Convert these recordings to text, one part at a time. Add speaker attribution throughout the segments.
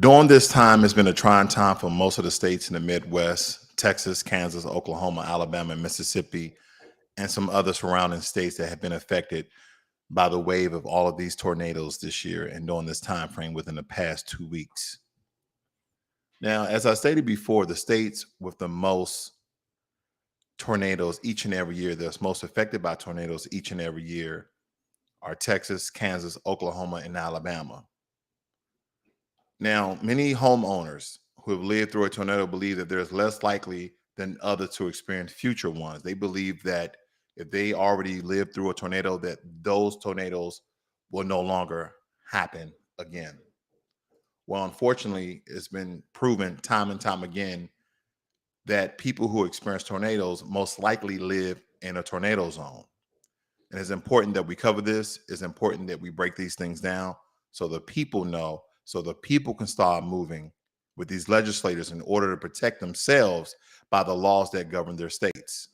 Speaker 1: During this time, it's been a trying time for most of the states in the Midwest, Texas, Kansas, Oklahoma, Alabama, and Mississippi, and some other surrounding states that have been affected by the wave of all of these tornadoes this year and during this time frame within the past 2 weeks. Now, as I stated before, the states with the most tornadoes each and every year, that's most affected by tornadoes each and every year, are Texas, Kansas, Oklahoma, and Alabama. Now, many homeowners who have lived through a tornado believe that there's less likely than others to experience future ones. They believe that if they already lived through a tornado, that those tornadoes will no longer happen again. Well, unfortunately, it's been proven time and time again that people who experience tornadoes most likely live in a tornado zone. And it's important that we cover this. It's important that we break these things down so the people know, so the people can start moving with these legislators in order to protect themselves by the laws that govern their states.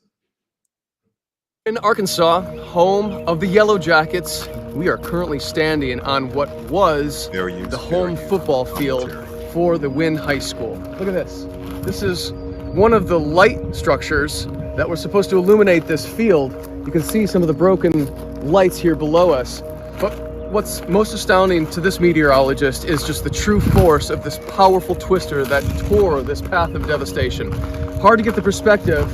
Speaker 2: In Arkansas, home of the Yellow Jackets, we are currently standing on what was the home football field for the Wynn High School. Look at this. This is one of the light structures that were supposed to illuminate this field. You can see some of the broken lights here below us. But what's most astounding to this meteorologist is just the true force of this powerful twister that tore this path of devastation. Hard to get the perspective,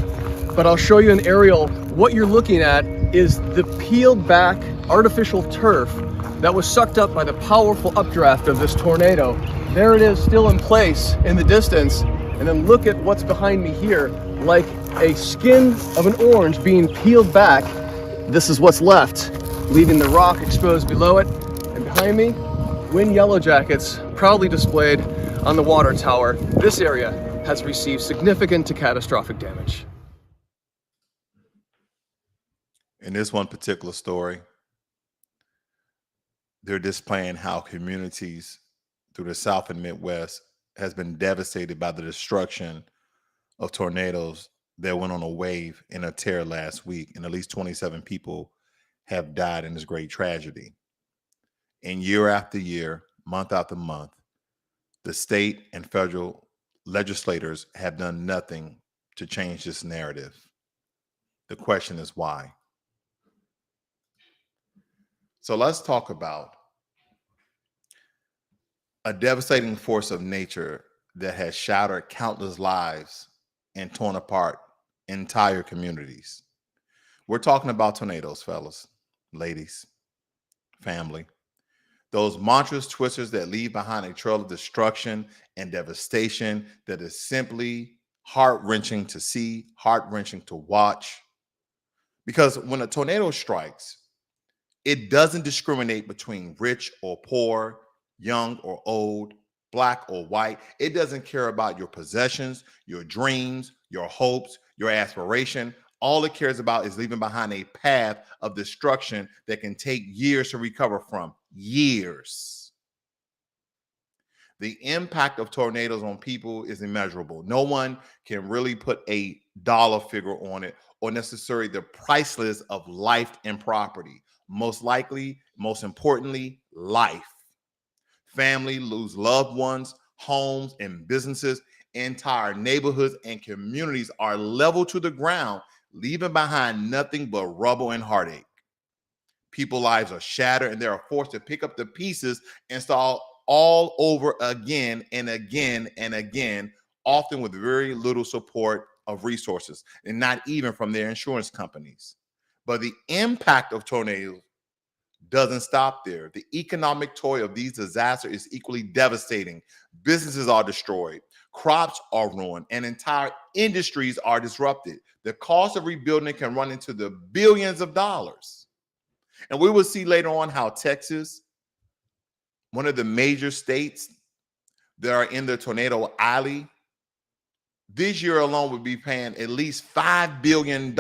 Speaker 2: but I'll show you an aerial. What you're looking at is the peeled back artificial turf that was sucked up by the powerful updraft of this tornado. There it is, still in place in the distance. And then look at what's behind me here, like a skin of an orange being peeled back. This is what's left, leaving the rock exposed below it. And behind me, Wynn Yellow Jackets proudly displayed on the water tower. This area has received significant to catastrophic damage.
Speaker 1: In this one particular story, they're displaying how communities through the South and Midwest has been devastated by the destruction of tornadoes that went on a wave in a tear last week, and at least 27 people have died in this great tragedy. And year after year, month after month, the state and federal legislators have done nothing to change this narrative. The question is why? So let's talk about a devastating force of nature that has shattered countless lives and torn apart entire communities. We're talking about tornadoes, fellas, ladies, family. Those monstrous twisters that leave behind a trail of destruction and devastation that is simply heart-wrenching to see, heart-wrenching to watch. Because when a tornado strikes, it doesn't discriminate between rich or poor, young or old, black or white. It doesn't care about your possessions, your dreams, your hopes, your aspiration. All it cares about is leaving behind a path of destruction that can take years to recover from. Years. The impact of tornadoes on people is immeasurable. No one can really put a dollar figure on it or necessarily the price list of life and property. Most likely, most importantly, life. Family lose loved ones, homes and businesses, entire neighborhoods and communities are leveled to the ground, leaving behind nothing but rubble and heartache. People's lives are shattered and they are forced to pick up the pieces and start all over again and again and again, often with very little support of resources and not even from their insurance companies. But the impact of tornadoes doesn't stop there. The economic toll of these disasters is equally devastating. Businesses are destroyed, crops are ruined, and entire industries are disrupted. The cost of rebuilding can run into the billions of dollars. And we will see later on how Texas, one of the major states that are in the tornado alley, this year alone would be paying at least $5 billion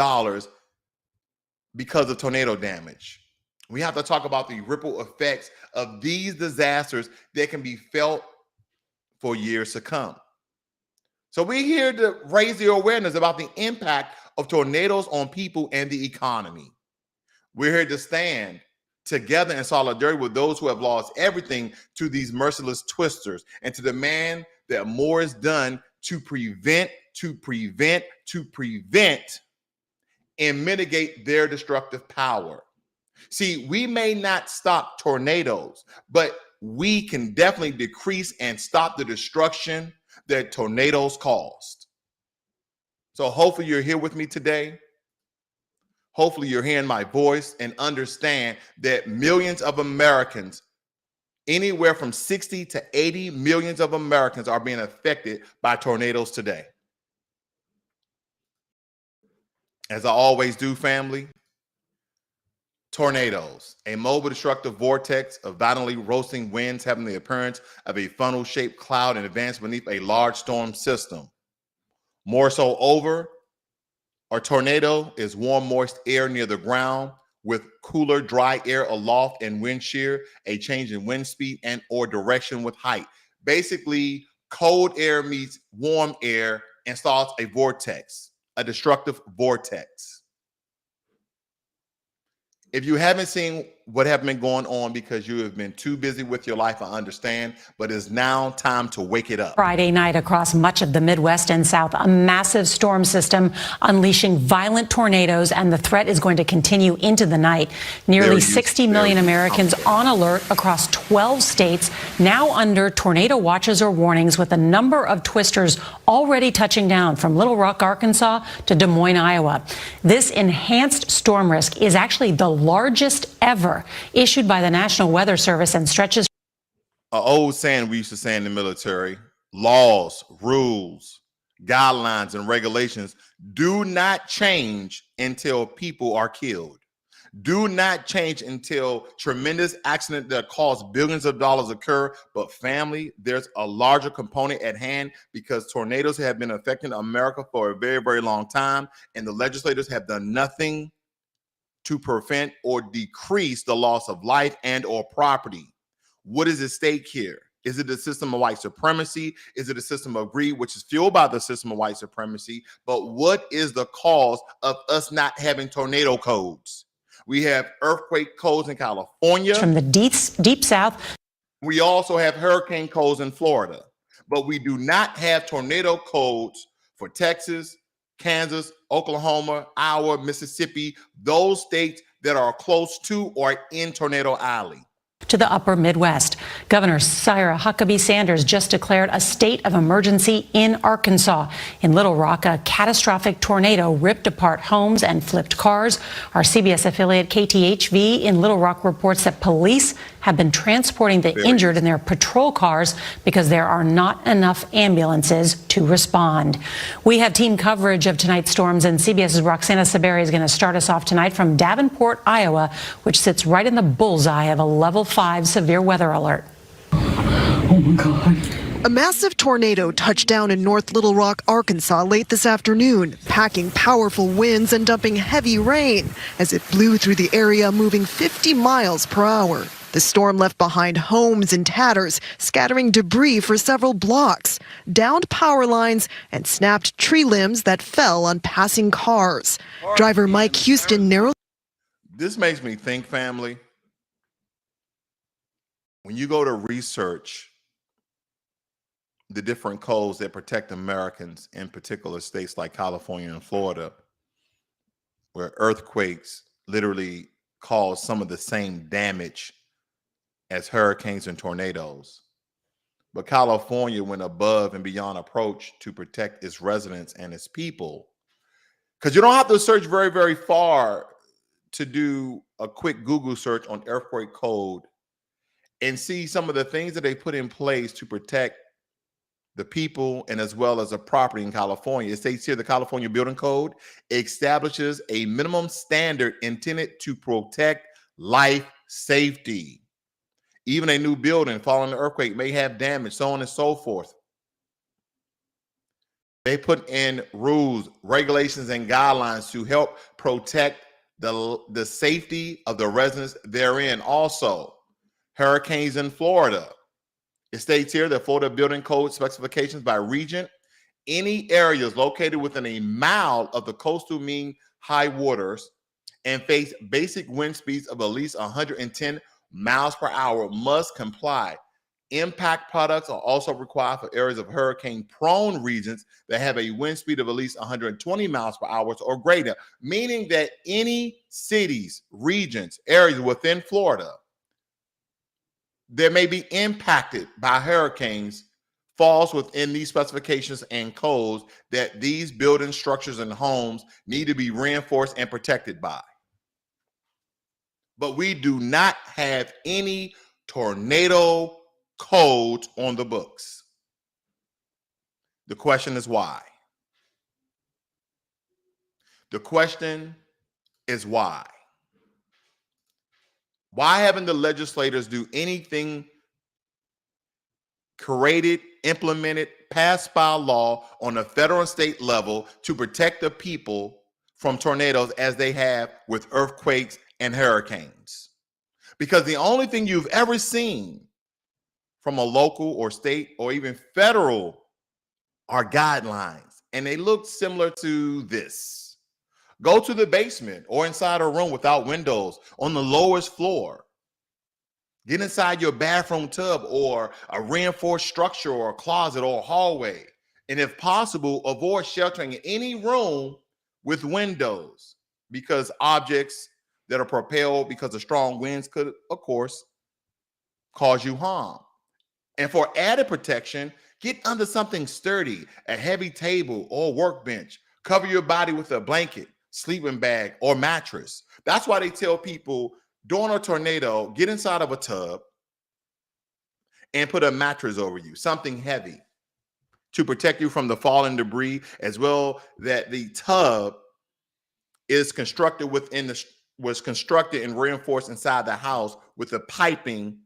Speaker 1: because of tornado damage. We have to talk about the ripple effects of these disasters that can be felt for years to come. So we're here to raise the awareness about the impact of tornadoes on people and the economy. We're here to stand together in solidarity with those who have lost everything to these merciless twisters, and to demand that more is done to prevent, and mitigate their destructive power. See, we may not stop tornadoes, but we can definitely decrease and stop the destruction that tornadoes caused. So hopefully you're here with me today. Hopefully you're hearing my voice and understand that millions of Americans, anywhere from 60 to 80 millions of Americans, are being affected by tornadoes today. As I always do, family, tornadoes, a mobile destructive vortex of violently roasting winds having the appearance of a funnel-shaped cloud in advance beneath a large storm system. More so over, a tornado is warm, moist air near the ground with cooler, dry air aloft and wind shear, a change in wind speed and or direction with height. Basically, cold air meets warm air and starts a vortex, a destructive vortex. If you haven't seen what have been going on because you have been too busy with your life, I understand, but it's now time to wake it up.
Speaker 3: Friday night across much of the Midwest and South, a massive storm system unleashing violent tornadoes, and the threat is going to continue into the night. Nearly 60 million Americans on alert across 12 states, now under tornado watches or warnings, with a number of twisters already touching down from Little Rock, Arkansas to Des Moines, Iowa. This enhanced storm risk is actually the largest ever issued by the National Weather Service and stretches.
Speaker 1: An old saying we used to say in the military: laws, rules, guidelines, and regulations do not change until people are killed. Do not change until tremendous accidents that cost billions of dollars occur. But family, there's a larger component at hand, because tornadoes have been affecting America for a very, very long time, and the legislators have done nothing to prevent or decrease the loss of life and or property. What is at stake here? Is it a system of white supremacy? Is it a system of greed, which is fueled by the system of white supremacy? But what is the cause of us not having tornado codes? We have earthquake codes in California.
Speaker 3: From the deep South.
Speaker 1: We also have hurricane codes in Florida, but we do not have tornado codes for Texas, Kansas, Oklahoma, Iowa, Mississippi, those states that are close to or in Tornado Alley.
Speaker 3: To the upper Midwest, Governor Sarah Huckabee Sanders just declared a state of emergency in Arkansas. In Little Rock, a catastrophic tornado ripped apart homes and flipped cars. Our CBS affiliate KTHV in Little Rock reports that police have been transporting the injured in their patrol cars because there are not enough ambulances to respond. We have team coverage of tonight's storms, and CBS's Roxana Saberi is going to start us off tonight from Davenport, Iowa, which sits right in the bullseye of a level 5 severe weather alert.
Speaker 4: Oh my God. A massive tornado touched down in North Little Rock, Arkansas late this afternoon, packing powerful winds and dumping heavy rain as it blew through the area, moving 50 miles per hour. The storm left behind homes in tatters, scattering debris for several blocks, downed power lines, and snapped tree limbs that fell on passing cars. Driver Mike Houston narrowly.
Speaker 1: This makes me think, family, when you go to research the different codes that protect Americans in particular states like California and Florida, where earthquakes literally cause some of the same damage as hurricanes and tornadoes. But California went above and beyond approach to protect its residents and its people. Because you don't have to search very, very far to do a quick Google search on earthquake code and see some of the things that they put in place to protect the people and as well as the property in California. It states here the California Building Code establishes a minimum standard intended to protect life safety. Even a new building following the earthquake may have damage, so on and so forth. They put in rules, regulations, and guidelines to help protect the safety of the residents therein. Also, hurricanes in Florida. It states here that Florida Building Code specifications by region, any areas located within a mile of the coastal mean high waters and face basic wind speeds of at least 110 miles per hour must comply. Impact products are also required for areas of hurricane-prone regions that have a wind speed of at least 120 miles per hour or greater, meaning that any cities, regions, areas within Florida that may be impacted by hurricanes falls within these specifications and codes that these buildings, structures, and homes need to be reinforced and protected by. But we do not have any tornado codes on the books. The question is why? The question is why? Why haven't the legislators do anything created, implemented, passed by law on a federal and state level to protect the people from tornadoes as they have with earthquakes and hurricanes? Because the only thing you've ever seen from a local or state or even federal are guidelines, and they look similar to this. Go to the basement or inside a room without windows on the lowest floor. Get inside your bathroom tub or a reinforced structure or a closet or a hallway. And if possible, avoid sheltering in any room with windows, because objects that are propelled because of strong winds could, of course, cause you harm. And for added protection, get under something sturdy, a heavy table or workbench. Cover your body with a blanket, sleeping bag, or mattress. That's why they tell people during a tornado, get inside of a tub and put a mattress over you, something heavy to protect you from the falling debris, as well that the tub is constructed was constructed and reinforced inside the house with the piping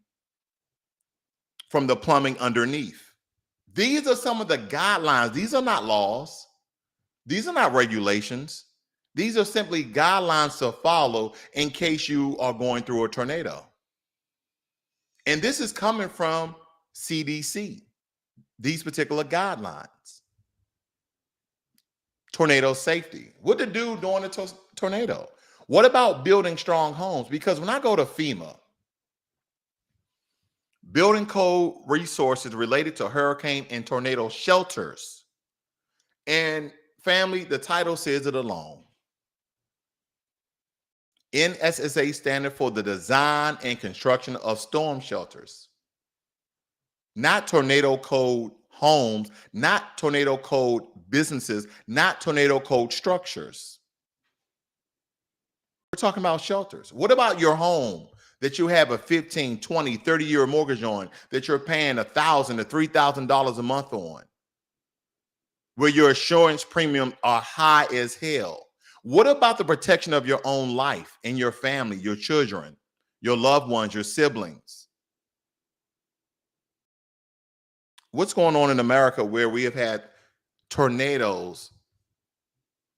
Speaker 1: from the plumbing underneath. These are some of the guidelines. These are not laws. These are not regulations. These are simply guidelines to follow in case you are going through a tornado. And this is coming from CDC, these particular guidelines. Tornado safety. What to do during a tornado? What about building strong homes? Because when I go to FEMA, building code resources related to hurricane and tornado shelters, and family, the title says it alone. NSSA standing for the design and construction of storm shelters, not tornado code homes, not tornado code businesses, not tornado code structures. We're talking about shelters. What about your home that you have a 15, 20, 30-year mortgage on that you're paying $1,000 to $3,000 a month on, where your insurance premiums are high as hell? What about the protection of your own life and your family, your children, your loved ones, your siblings? What's going on in America where we have had tornadoes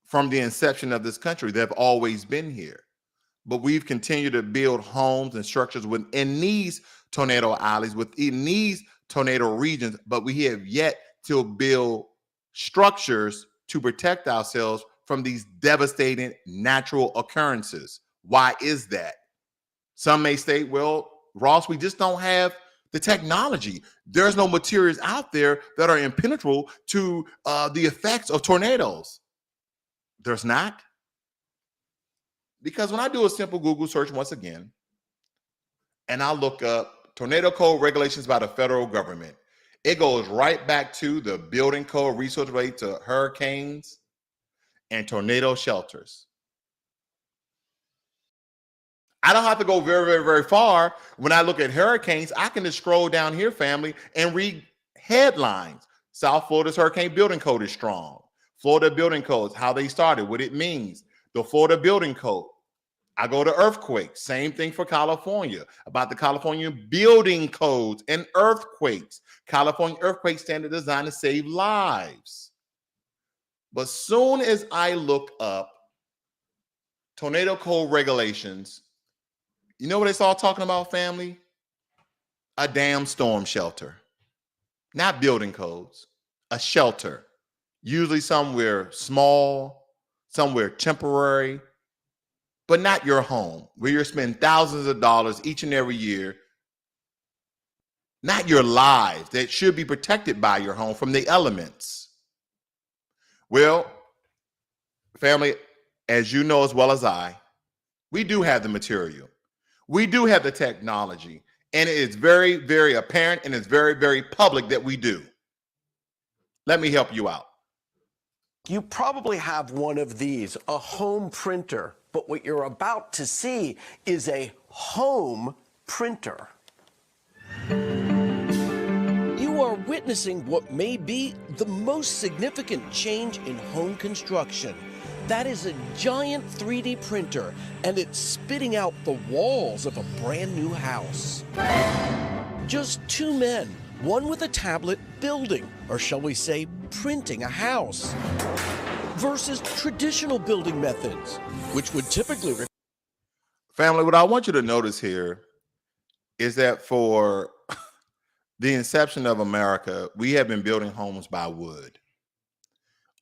Speaker 1: from the inception of this country that have always been here? But we've continued to build homes and structures within these tornado alleys, within these tornado regions, but we have yet to build structures to protect ourselves from these devastating natural occurrences. Why is that? Some may say, well, Ross, we just don't have the technology. There's no materials out there that are impenetrable to the effects of tornadoes. There's not. Because when I do a simple Google search once again, and I look up tornado code regulations by the federal government, it goes right back to the building code resource related to hurricanes and tornado shelters. I don't have to go very, very, very far. When I look at hurricanes, I can just scroll down here, family, and read headlines. South Florida's hurricane building code is strong. Florida building codes, how they started, what it means. The Florida building code. I go to earthquakes. Same thing for California, about the California building codes and earthquakes. California earthquake standard designed to save lives. But soon as I look up tornado code regulations, you know what it's all talking about, family? A damn storm shelter. Not building codes, a shelter. Usually somewhere small, somewhere temporary, but not your home, where you're spending thousands of dollars each and every year. Not your lives that should be protected by your home from the elements. Well, family, as you know as well as I, we do have the material. We do have the technology. And it is very, very apparent and it's very, very public that we do. Let me help you out.
Speaker 5: You probably have one of these, a home printer. But what you're about to see is a home printer. You are witnessing what may be the most significant change in home construction. That is a giant 3D printer, and it's spitting out the walls of a brand new house. Just two men, one with a tablet building, or shall we say, printing a house, versus traditional building methods, which would typically...
Speaker 1: Family, what I want you to notice here is that for the inception of America, we have been building homes by wood.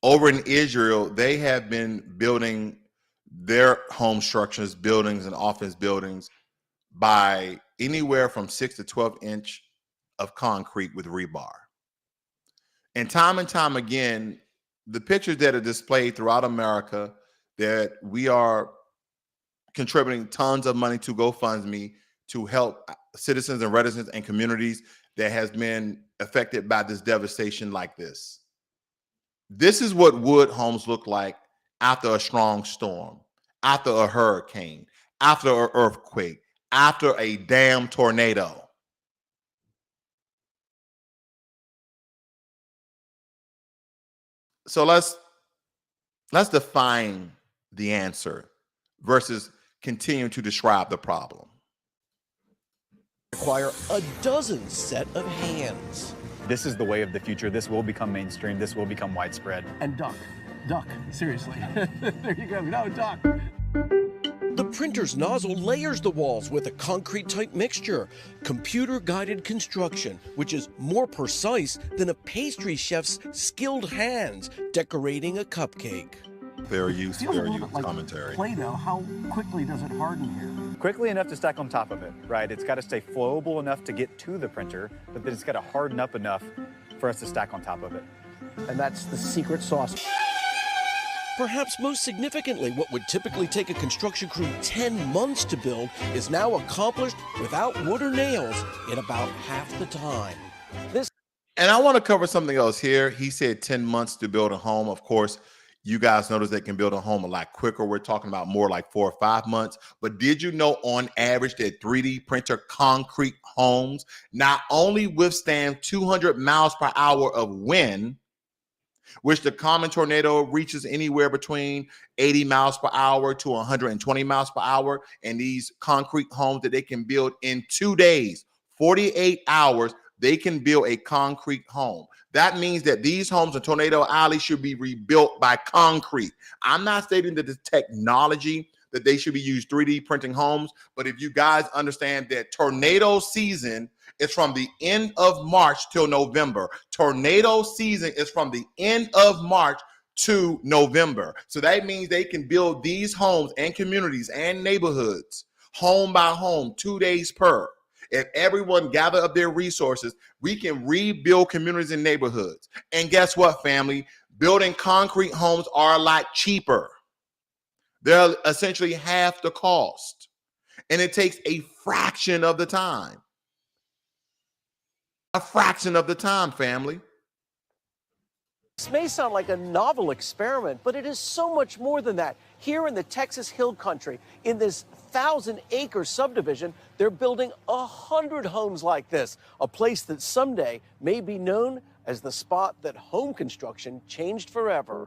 Speaker 1: Over in Israel, they have been building their home structures, buildings and office buildings by anywhere from 6 to 12 inch of concrete with rebar. And time again, the pictures that are displayed throughout America that we are contributing tons of money to GoFundMe to help citizens and residents and communities that has been affected by this devastation like this. This is what wood homes look like after a strong storm, after a hurricane, after an earthquake, after a damn tornado. So let's define the answer versus continue to describe the problem.
Speaker 5: Require a dozen set of hands.
Speaker 6: This is the way of the future. This will become mainstream. This will become widespread.
Speaker 7: And duck, seriously. There you go, no, duck.
Speaker 5: The printer's nozzle layers the walls with a concrete-type mixture. Computer-guided construction, which is more precise than a pastry chef's skilled hands decorating a cupcake.
Speaker 1: Fair use
Speaker 7: Like
Speaker 1: commentary.
Speaker 7: Play-Doh, how quickly does it harden here?
Speaker 6: Quickly enough to stack on top of it, right? It's got to stay flowable enough to get to the printer, but then it's got to harden up enough for us to stack on top of it.
Speaker 7: And that's the secret sauce.
Speaker 5: Perhaps most significantly, what would typically take a construction crew 10 months to build is now accomplished without wood or nails in about half the time.
Speaker 1: And I want to cover something else here. He said 10 months to build a home. Of course, you guys notice they can build a home a lot quicker. We're talking about more like 4 or 5 months. But did you know on average that 3D printer concrete homes not only withstand 200 miles per hour of wind, which the common tornado reaches anywhere between 80 miles per hour to 120 miles per hour, and these concrete homes that they can build in 2 days, 48 hours, they can build a concrete home. That means that these homes in Tornado Alley should be rebuilt by concrete. I'm not stating that the technology that they should be used 3D printing homes, but if you guys understand that tornado season is from the end of March till November. Tornado season is from the end of March to November. So that means they can build these homes and communities and neighborhoods home by home, 2 days per. If everyone gather up their resources, we can rebuild communities and neighborhoods. And guess what, family? Building concrete homes are a lot cheaper. They're essentially half the cost. And it takes a fraction of the time. A fraction of the time, family.
Speaker 5: This may sound like a novel experiment, but it is so much more than that. Here in the Texas Hill Country, in this 1,000-acre subdivision, they're building 100 homes like this, a place that someday may be known as the spot that home construction changed forever.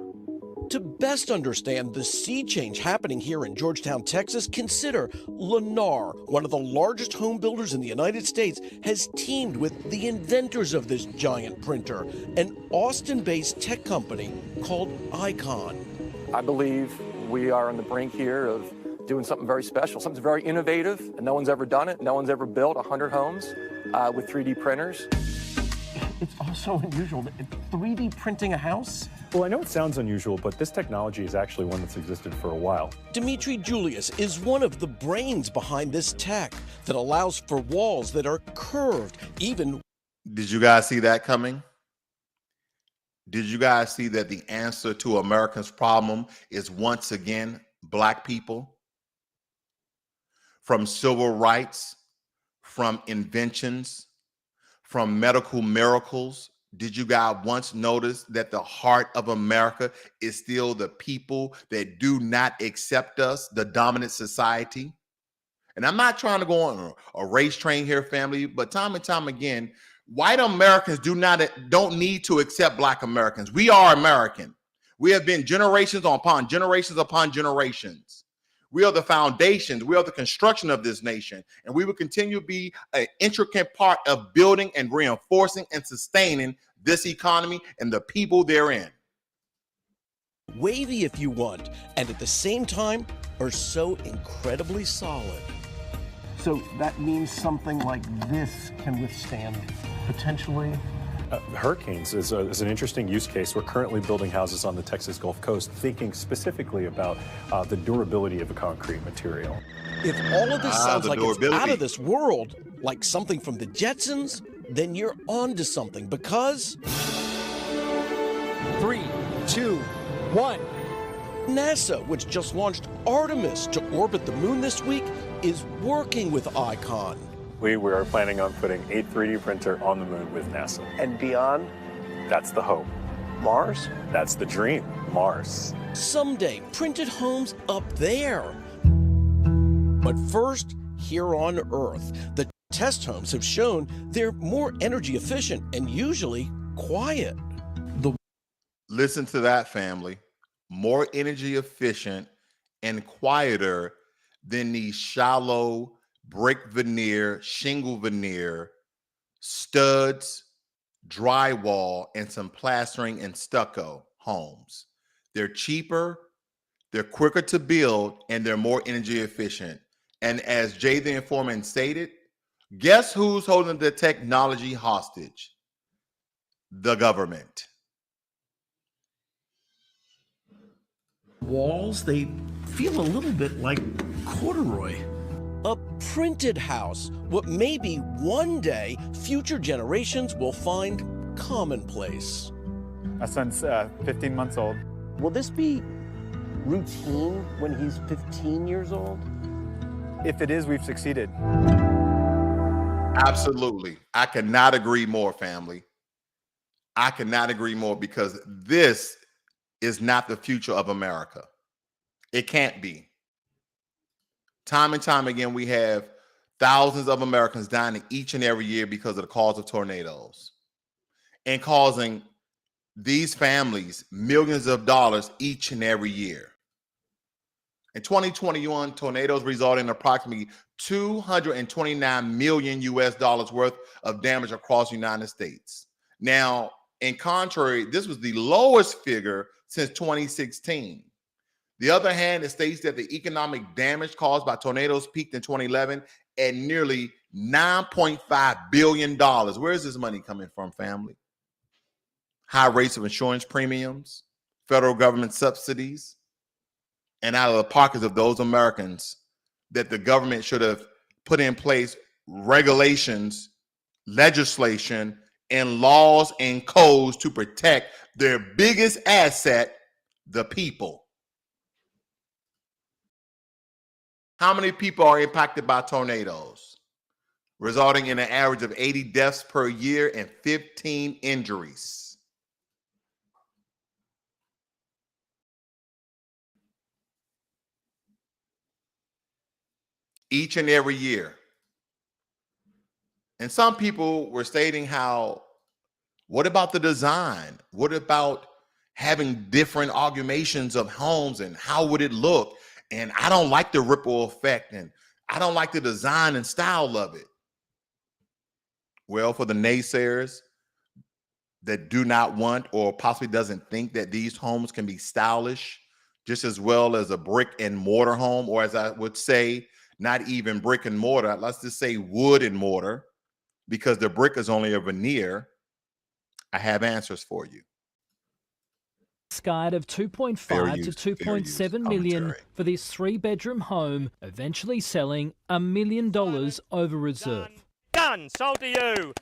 Speaker 5: To best understand the sea change happening here in Georgetown, Texas, consider Lennar, one of the largest home builders in the United States, has teamed with the inventors of this giant printer, an Austin-based tech company called Icon.
Speaker 2: I believe we are on the brink here of doing something very special, something very innovative, and no one's ever done it. No one's ever built 100 homes with 3D printers.
Speaker 7: It's also unusual. 3D printing a house?
Speaker 8: Well, I know it sounds unusual, but this technology is actually one that's existed for a while.
Speaker 5: Dimitri Julius is one of the brains behind this tech that allows for walls that are curved, even.
Speaker 1: Did you guys see that coming? Did you guys see that the answer to America's problem is once again Black people? From civil rights, from inventions, from medical miracles. Did you guys once notice that the heart of America is still the people that do not accept us, the dominant society? And I'm not trying to go on a race train here, family, but time and time again, white Americans don't need to accept Black Americans. We are American. We have been generations upon generations upon generations. We are the foundations. We are the construction of this nation. And we will continue to be an intricate part of building and reinforcing and sustaining this economy and the people therein.
Speaker 5: Wavy if you want, and at the same time are so incredibly solid.
Speaker 7: So that means something like this can withstand potentially.
Speaker 8: Hurricanes is an interesting use case. We're currently building houses on the Texas Gulf Coast, thinking specifically about the durability of a concrete material.
Speaker 5: If all of this sounds like it's
Speaker 1: durability.
Speaker 5: out of this world, like something from the Jetsons, then you're on to something, because
Speaker 7: 3, 2, 1.
Speaker 5: NASA, which just launched Artemis to orbit the moon this week, is working with ICON.
Speaker 8: We are planning on putting a 3D printer on the moon with NASA.
Speaker 5: And beyond,
Speaker 8: That's the hope.
Speaker 5: Mars?
Speaker 8: That's the dream, Mars.
Speaker 5: Someday, printed homes up there. But first, here on Earth, the test homes have shown they're more energy efficient and usually quiet.
Speaker 1: Listen to that, family. More energy efficient and quieter than these shallow brick veneer, shingle veneer, studs, drywall, and some plastering and stucco homes. They're cheaper, they're quicker to build, and they're more energy efficient. And as Jay the Informant stated, guess who's holding the technology hostage? The government.
Speaker 9: Walls, they feel a little bit like corduroy.
Speaker 5: A printed house, what maybe one day future generations will find commonplace.
Speaker 6: My son's 15 months old.
Speaker 5: Will this be routine when he's 15 years old?
Speaker 6: If it is, we've succeeded.
Speaker 1: Absolutely. I cannot agree more, family. I cannot agree more, because this is not the future of America. It can't be. Time and time again, we have thousands of Americans dying each and every year because of the cause of tornadoes, and causing these families millions of dollars each and every year. In 2021, tornadoes resulted in approximately $229 million worth of damage across the United States. Now, in contrary, this was the lowest figure since 2016. The other hand, it states that the economic damage caused by tornadoes peaked in 2011 at nearly $9.5 billion. Where is this money coming from, family? High rates of insurance premiums, federal government subsidies, and out of the pockets of those Americans that the government should have put in place regulations, legislation, and laws and codes to protect their biggest asset, the people. How many people are impacted by tornadoes, resulting in an average of 80 deaths per year and 15 injuries? Each and every year. And some people were stating how, what about the design? What about having different augmentations of homes, and how would it look? And I don't like the ripple effect, and I don't like the design and style of it. Well, for the naysayers that do not want or possibly doesn't think that these homes can be stylish just as well as a brick and mortar home, or as I would say, not even brick and mortar, let's just say wood and mortar, because the brick is only a veneer. I have answers for you.
Speaker 10: Guide of 2.5 to 2.7 million for this 3-bedroom home, eventually selling $1 million over reserve.
Speaker 11: Done. Sold to you.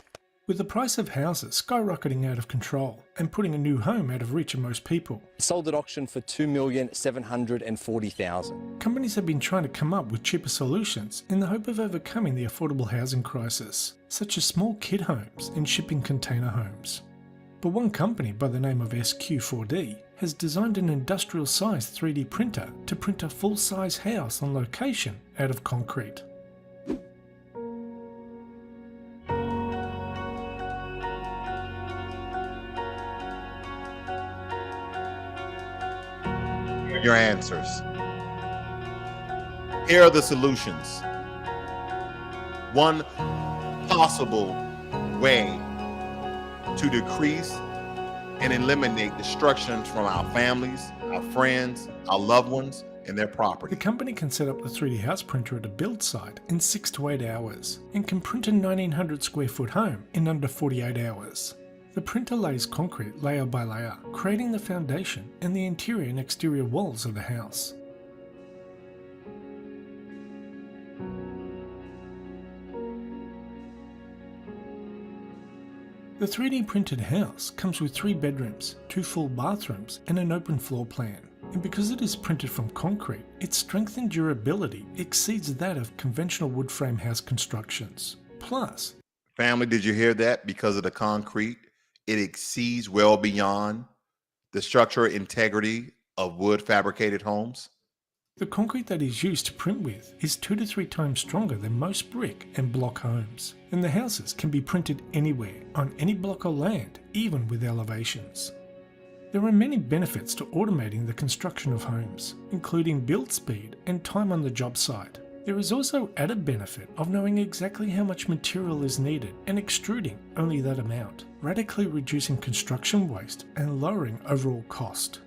Speaker 12: With the price of houses skyrocketing out of control and putting a new home out of reach of most people,
Speaker 13: sold at auction for $2,740,000.
Speaker 12: Companies have been trying to come up with cheaper solutions in the hope of overcoming the affordable housing crisis, such as small kid homes and shipping container homes. But one company by the name of SQ4D has designed an industrial-sized 3D printer to print a full-size house on location out of concrete.
Speaker 1: Your answers. Here are the solutions. One possible way to decrease and eliminate destruction from our families, our friends, our loved ones, and their property.
Speaker 12: The company can set up the 3D house printer at a build site in 6 to 8 hours and can print a 1,900 square foot home in under 48 hours. The printer lays concrete layer by layer, creating the foundation and the interior and exterior walls of the house. The 3D printed house comes with 3 bedrooms, 2 full bathrooms and an open floor plan. And because it is printed from concrete, its strength and durability exceeds that of conventional wood frame house constructions. Plus,
Speaker 1: family, did you hear that? Because of the concrete, it exceeds well beyond the structural integrity of wood fabricated homes.
Speaker 12: The concrete that is used to print with is 2 to 3 times stronger than most brick and block homes, and the houses can be printed anywhere, on any block of land, even with elevations. There are many benefits to automating the construction of homes, including build speed and time on the job site. There is also added benefit of knowing exactly how much material is needed and extruding only that amount, radically reducing construction waste and lowering overall cost.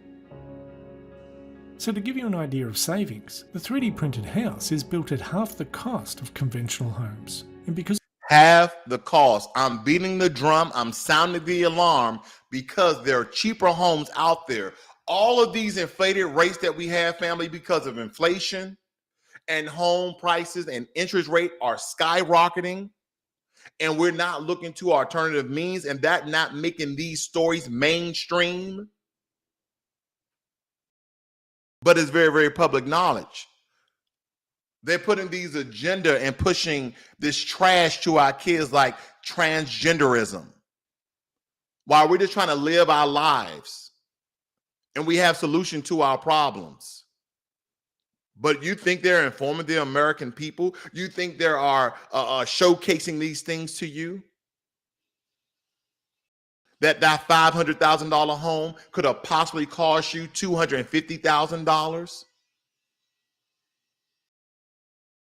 Speaker 12: So to give you an idea of savings, the 3D printed house is built at half the cost of conventional homes. And because
Speaker 1: half the cost, I'm beating the drum, I'm sounding the alarm, because there are cheaper homes out there. All of these inflated rates that we have, family, because of inflation and home prices and interest rate are skyrocketing, and we're not looking to alternative means, and that not making these stories mainstream. But it's very, very public knowledge. They're putting these agenda and pushing this trash to our kids like transgenderism, while we're just trying to live our lives and we have solution to our problems. But you think they're informing the American people? You think they are showcasing these things to you? That $500,000 home could have possibly cost you $250,000?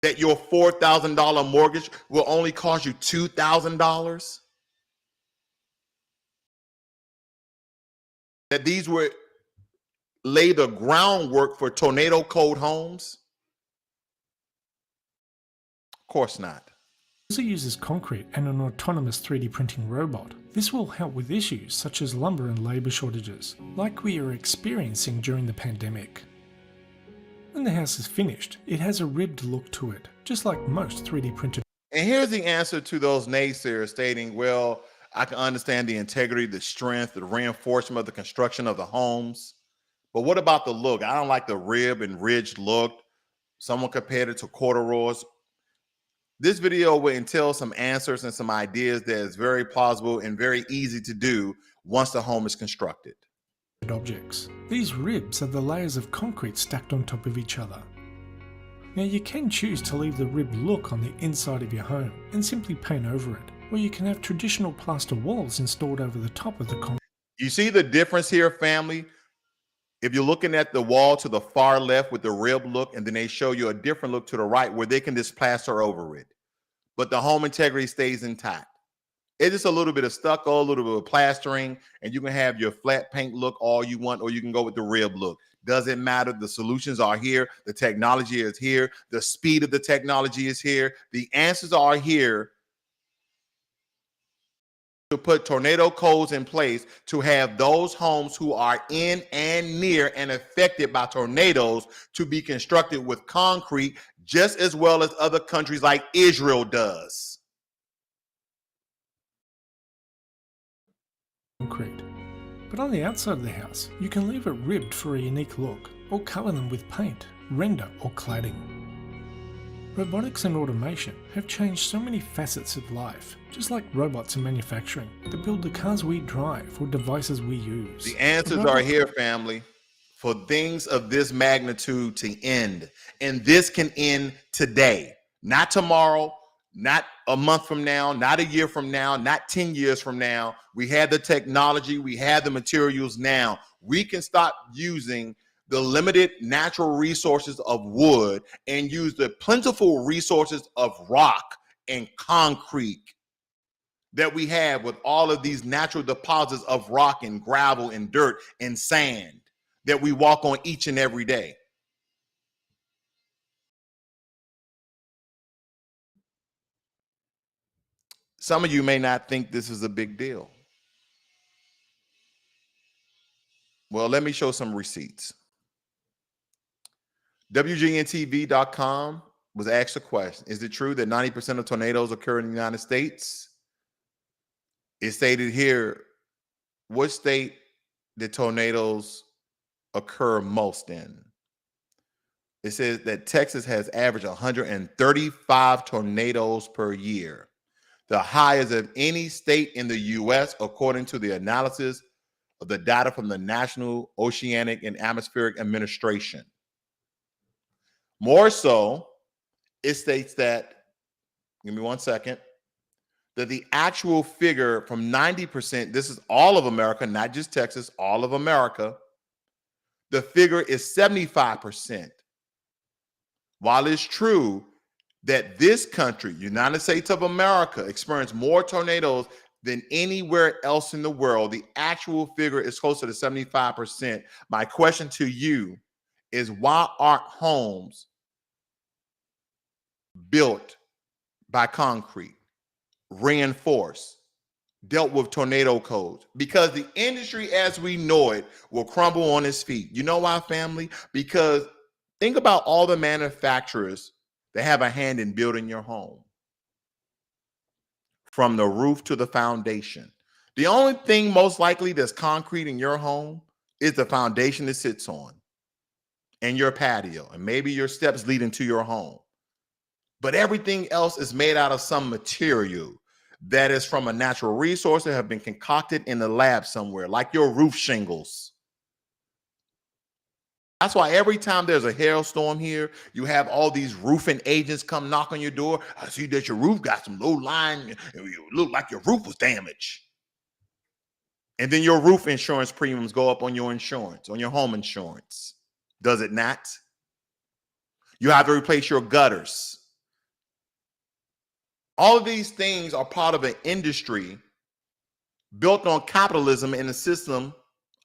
Speaker 1: That your $4,000 mortgage will only cost you $2,000? That these were lay the groundwork for tornado code homes? Of course not.
Speaker 12: also uses concrete and an autonomous 3D printing robot. This will help with issues such as lumber and labour shortages, like we are experiencing during the pandemic. When the house is finished, it has a ribbed look to it, just like most 3D printed.
Speaker 1: And here's the answer to those naysayers stating, well, I can understand the integrity, the strength, the reinforcement of the construction of the homes. But what about the look? I don't like the rib and ridged look. Someone compared it to corduroys. This video will entail some answers and some ideas that is very plausible and very easy to do once the home is constructed.
Speaker 12: Objects. These ribs are the layers of concrete stacked on top of each other. Now you can choose to leave the rib look on the inside of your home and simply paint over it, or you can have traditional plaster walls installed over the top of the concrete.
Speaker 1: You see the difference here, family? If you're looking at the wall to the far left with the rib look, and then they show you a different look to the right where they can just plaster over it, but the home integrity stays intact. It's just a little bit of stucco, a little bit of plastering, and you can have your flat paint look all you want, or you can go with the rib look. Doesn't matter. The solutions are here. The technology is here. The speed of the technology is here. The answers are here. to put tornado codes in place to have those homes who are in and near and affected by tornadoes to be constructed with concrete, just as well as other countries like Israel does.
Speaker 12: Concrete. But on the outside of the house, you can leave it ribbed for a unique look, or colour them with paint, render or cladding. Robotics and automation have changed so many facets of life, just like robots in manufacturing that build the cars we drive or devices we use.
Speaker 1: The answers are here, family, for things of this magnitude to end. And this can end today, not tomorrow, not a month from now, not a year from now, not 10 years from now. We have the technology, we have the materials now. We can stop using the limited natural resources of wood and use the plentiful resources of rock and concrete that we have with all of these natural deposits of rock and gravel and dirt and sand that we walk on each and every day. Some of you may not think this is a big deal. Well, let me show some receipts. WGNTV.com was asked a question. Is it true that 90% of tornadoes occur in the United States? It stated here, what state did tornadoes occur most in? It says that Texas has averaged 135 tornadoes per year, the highest of any state in the U.S., according to the analysis of the data from the National Oceanic and Atmospheric Administration. More so, it states that, give me 1 second, that the actual figure from 90%, this is all of America, not just Texas, all of America, the figure is 75%. While it's true that this country, United States of America, experienced more tornadoes than anywhere else in the world, the actual figure is closer to 75%. My question to you is, why aren't homes built by concrete, reinforced, dealt with tornado codes? Because the industry as we know it will crumble on its feet. You know why, family? Because think about all the manufacturers that have a hand in building your home, from the roof to the foundation. The only thing most likely that's concrete in your home is the foundation it sits on and your patio and maybe your steps leading to your home. But everything else is made out of some material that is from a natural resource that have been concocted in the lab somewhere, like your roof shingles. That's why every time there's a hailstorm here, you have all these roofing agents come knock on your door. I see that your roof got some low line. You look like your roof was damaged. And then your roof insurance premiums go up on your insurance, on your home insurance. Does it not? You have to replace your gutters. All of these things are part of an industry built on capitalism in a system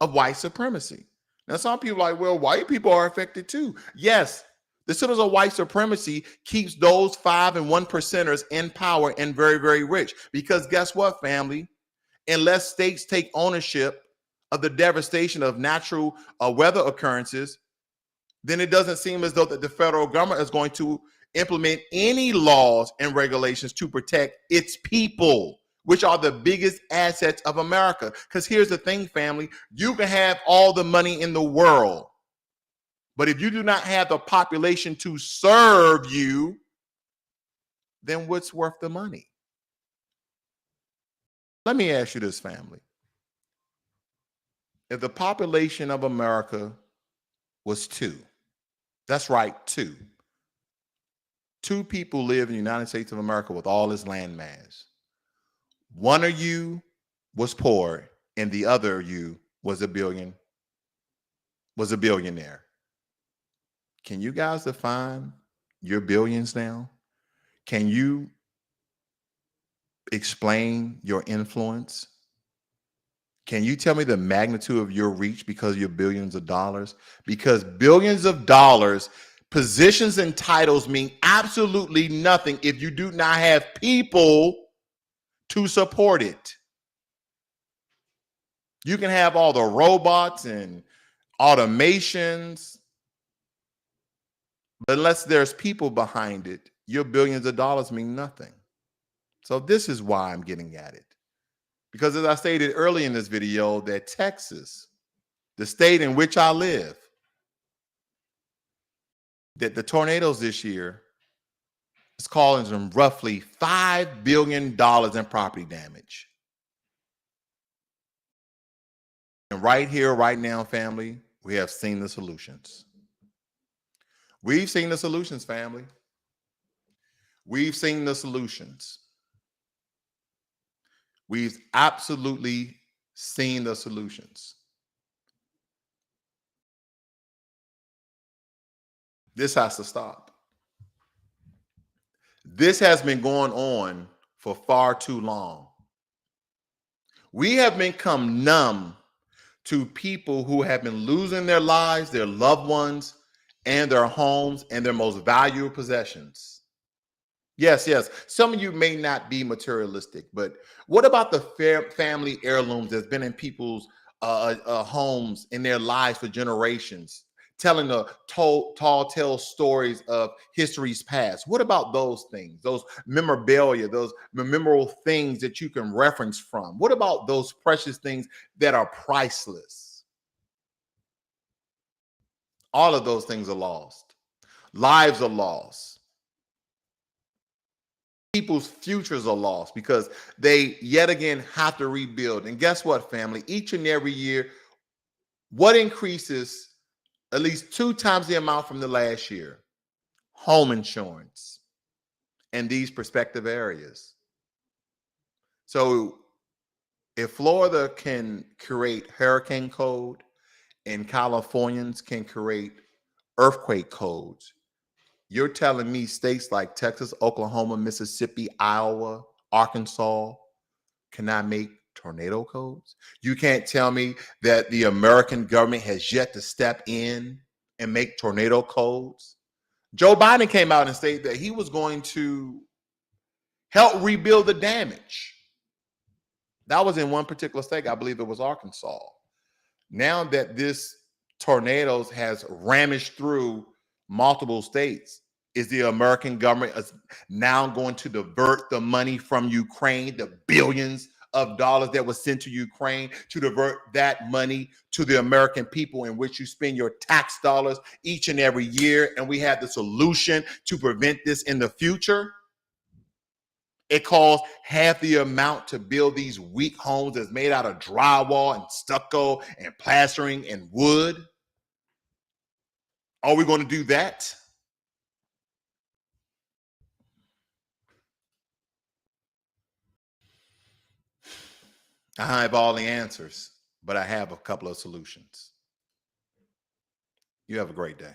Speaker 1: of white supremacy. Now, some people are like, well, white people are affected too. Yes, the systems of white supremacy keeps those 5 and 1%ers in power and very, very rich. Because guess what, family? Unless states take ownership of the devastation of natural weather occurrences, then it doesn't seem as though that the federal government is going to implement any laws and regulations to protect its people, which are the biggest assets of America. Because here's the thing, family, you can have all the money in the world, but if you do not have the population to serve you, then what's worth the money? Let me ask you this, family. If the population of America was 2, that's right, 2. 2 people live in the United States of America with all its land mass. One of you was poor and the other of you was a billionaire. Can you guys define your billions now? Can you explain your influence? Can you tell me the magnitude of your reach because of your billions of dollars? Because billions of dollars, positions and titles mean absolutely nothing if you do not have people to support it. You can have all the robots and automations, but unless there's people behind it, your billions of dollars mean nothing. So this is why I'm getting at it. Because as I stated early in this video, that Texas, the state in which I live, that the tornadoes this year is causing roughly $5 billion in property damage. And right here, right now, family, we have seen the solutions. We've seen the solutions, family. We've seen the solutions. We've absolutely seen the solutions. This has to stop. This has been going on for far too long. We have become numb to people who have been losing their lives, their loved ones, and their homes and their most valuable possessions. Yes, yes. Some of you may not be materialistic, but what about the family heirlooms that's been in people's homes in their lives for generations, telling the tall tale stories of history's past? What about those things, those memorabilia, those memorable things that you can reference from? What about those precious things that are priceless? All of those things are lost. Lives are lost. People's futures are lost because they yet again have to rebuild. And guess what, family? Each and every year, what increases at least 2 times the amount from the last year? Home insurance in these prospective areas. So if Florida can create hurricane code and Californians can create earthquake codes, you're telling me states like Texas, Oklahoma, Mississippi, Iowa, Arkansas cannot make tornado codes? You can't tell me that the American government has yet to step in and make tornado codes? Joe Biden came out and stated that he was going to help rebuild the damage. That was in one particular state. I believe it was Arkansas. Now that this tornadoes has ramaged through multiple states, is the American government now going to divert the money from Ukraine, the billions of dollars that was sent to Ukraine, to divert that money to the American people, in which you spend your tax dollars each and every year? And we have the solution to prevent this in the future. It costs half the amount to build these weak homes that's made out of drywall and stucco and plastering and wood. Are we going to do that? I don't have all the answers, but I have a couple of solutions. You have a great day.